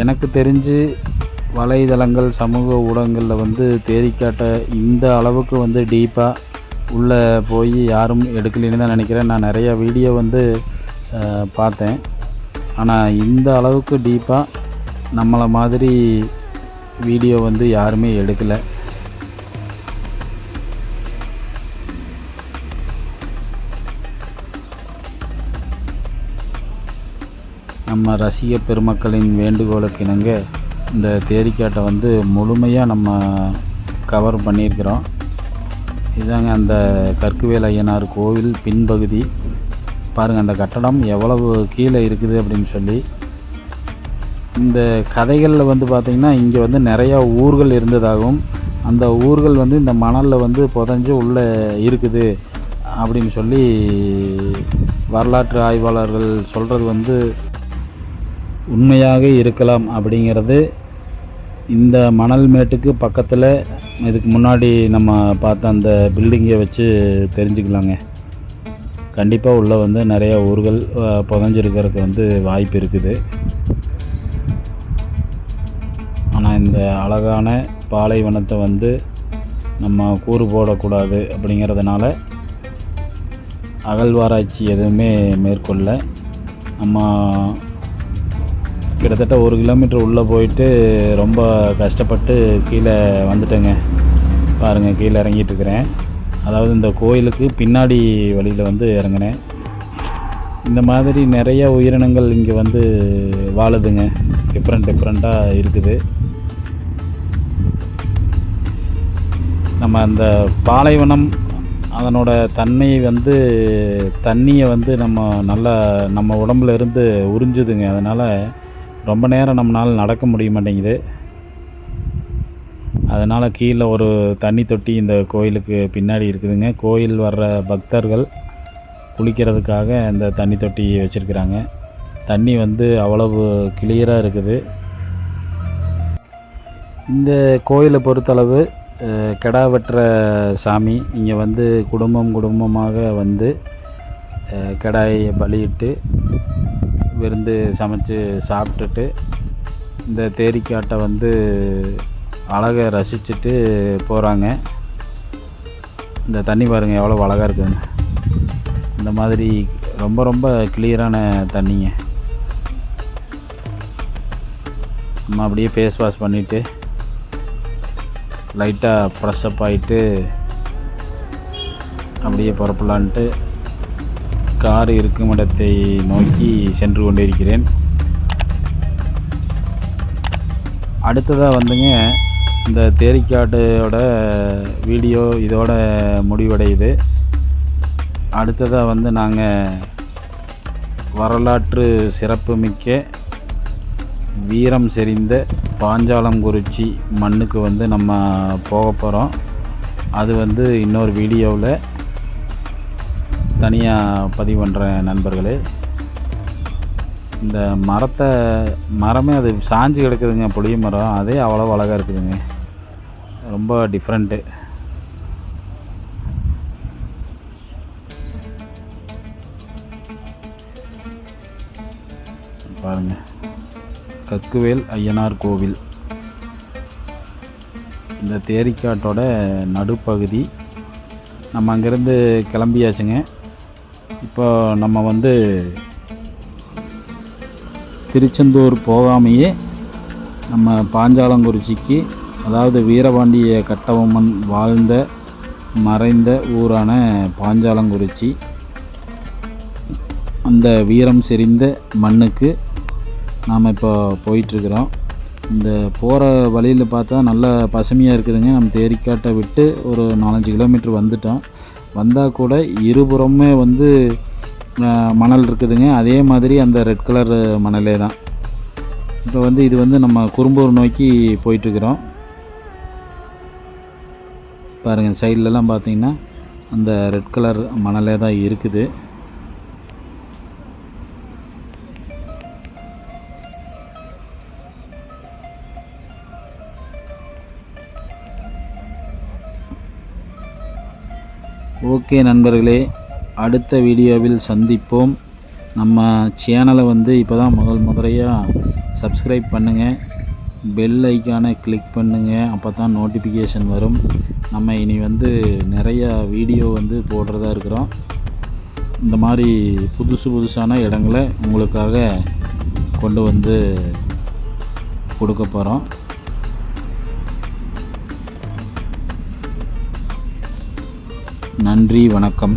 எனக்கு தெரிஞ்சு வலைதளங்கள் சமூக ஊடகங்களில் வந்து தேரிக்காட்டை இந்த அளவுக்கு வந்து டீப்பாக உள்ளே போய் யாரும் எடுக்கலைன்னு தான் நினைக்கிறேன். நான் நிறையா வீடியோ வந்து பார்த்தேன். ஆனால் இந்த அளவுக்கு டீப்பாக நம்மளை மாதிரி வீடியோ வந்து யாருமே எடுக்கலை. நம்ம ரசிக பெருமக்களின் வேண்டுகோளுக்கு இணங்க இந்த தேரிக்காட்டை வந்து முழுமையாக நம்ம கவர் பண்ணியிருக்கிறோம். இதுதாங்க அந்த கற்குவேல் ஐயனார் கோவில் பின்பகுதி. பாருங்கள் அந்த கட்டடம் எவ்வளவு கீழே இருக்குது அப்படின்னு சொல்லி. இந்த கதைகளில் வந்து பார்த்திங்கன்னா இங்கே வந்து நிறையா ஊர்கள் இருந்ததாகவும் அந்த ஊர்கள் வந்து இந்த மணலில் வந்து புதைஞ்சு உள்ளே இருக்குது அப்படின்னு சொல்லி வரலாற்று ஆய்வாளர்கள் சொல்கிறது வந்து உண்மையாக இருக்கலாம் அப்படிங்கிறது இந்த மணல் மேட்டுக்கு பக்கத்தில் இதுக்கு முன்னாடி நம்ம பார்த்த அந்த பில்டிங்கை வச்சு தெரிஞ்சுக்கலாங்க. கண்டிப்பாக உள்ளே வந்து நிறையா ஊர்கள் புதஞ்சிருக்கிறதுக்கு வந்து வாய்ப்பு இருக்குது. ஆனால் இந்த அழகான பாலைவனத்தை வந்து நம்ம கூறு போடக்கூடாது அப்படிங்கிறதுனால அகழ்வாராய்ச்சி எதுவுமே மேற்கொள்ள நம்ம கிட்டத்தட்ட 1 கிலோமீட்டர் உள்ளே போயிட்டு ரொம்ப கஷ்டப்பட்டு கீழே வந்துட்டேங்க. பாருங்கள், கீழே இறங்கிட்டுருக்கிறேன். அதாவது இந்த கோயிலுக்கு பின்னாடி வழியில் வந்து இறங்கினேன். இந்த மாதிரி நிறைய உயிரினங்கள் இங்கே வந்து வாழுதுங்க. டிஃப்ரெண்ட்டாக இருக்குது. நம்ம அந்த பாலைவனம் அதனோட தன்மையை வந்து தண்ணியை வந்து நம்ம உடம்புல இருந்து உறிஞ்சுதுங்க. அதனால் ரொம்ப நேரம் நம்மளால் நடக்க முடிய மாட்டேங்குது. அதனால் கீழே ஒரு தண்ணி தொட்டி இந்த கோயிலுக்கு பின்னாடி இருக்குதுங்க. கோயில் வர்ற பக்தர்கள் குளிக்கிறதுக்காக இந்த தண்ணி தொட்டி வச்சுருக்குறாங்க. தண்ணி வந்து அவ்வளவு கிளியராக இருக்குது. இந்த கோயிலை பொறுத்தளவு கிடா வெட்டுற சாமி. இங்கே வந்து குடும்பமாக வந்து கிடாயை பலியிட்டு விருந்து சமைச்சு சாப்பிட்டுட்டு இந்த தேரிக்காட்டை வந்து அழகை ரசிச்சுட்டு போகிறாங்க. இந்த தண்ணி பாருங்கள் எவ்வளோ அழகாக இருக்குதுங்க. இந்த மாதிரி ரொம்ப கிளியரான தண்ணிங்க. நம்ம அப்படியே ஃபேஸ் வாஷ் பண்ணிவிட்டு லைட்டாக ஃப்ரெஷ்அப் ஆகிட்டு அப்படியே புறப்படலான்ட்டு கார் இருக்கும் இடத்தை நோக்கி சென்று கொண்டிருக்கிறேன். அடுத்ததாக வந்துங்க இந்த தேரிக்காட்டோட வீடியோ இதோட முடிவடையுது. அடுத்ததாக வந்து நாங்கள் வரலாற்று சிறப்புமிக்க வீரம் செறிந்த பாஞ்சாலங்குறிச்சி மண்ணுக்கு வந்து நம்ம போக போகிறோம். அது வந்து இன்னொரு வீடியோவில் தனியாக பதிவு பண்ணுறேன் நண்பர்களே. இந்த மரமே அது சாஞ்சு கிடக்குதுங்க. புளிய மரம் அதே அவ்வளோ அழகாக இருக்குதுங்க. ரொம்ப டிஃப்ரெண்ட்டு. பாருங்கள், கக்குவேல் ஐயனார் கோவில். இந்த தேரிக்காட்டோட நடுப்பகுதி. நம்ம அங்கேருந்து கிளம்பியாச்சுங்க. இப்போ நம்ம வந்து திருச்செந்தூர் போகாமையே நம்ம பாஞ்சாலங்குறிச்சிக்கு, அதாவது வீரபாண்டிய கட்டபொம்மன் வாழ்ந்த மறைந்த ஊரான பாஞ்சாலங்குறிச்சி, அந்த வீரம் செறிந்த மண்ணுக்கு நாம் இப்போ போயிட்டுருக்குறோம். இந்த போகிற வழியில் பார்த்தா நல்லா பசுமையாக இருக்குதுங்க. நம்ம தேரிக்காட்டை விட்டு ஒரு 4-5 கிலோமீட்டர் வந்துட்டோம். வந்தால் கூட இருபுறமே வந்து மணல் இருக்குதுங்க. அதே மாதிரி அந்த ரெட் கலர் மணலே தான். இப்போ வந்து இது வந்து நம்ம குறும்பூர் நோக்கி போயிட்டுருக்குறோம். பாருங்கள், சைட்லலாம் பார்த்திங்கன்னா அந்த ரெட் கலர் மணலே தான் இருக்குது. ஓகே நண்பர்களே, அடுத்த வீடியோவில் சந்திப்போம். நம்ம சேனலை வந்து இப்போ தான் முதலையாக சப்ஸ்கிரைப் பண்ணுங்கள், பெல் ஐக்கானை கிளிக் பண்ணுங்கள். அப்போ தான் நோட்டிஃபிகேஷன் வரும். நம்ம இனி வந்து நிறையா வீடியோ வந்து போடுறதா இருக்கிறோம். இந்த மாதிரி புதுசான இடங்களை உங்களுக்காக கொண்டு வந்து கொடுக்க போகிறோம். நன்றி, வணக்கம்.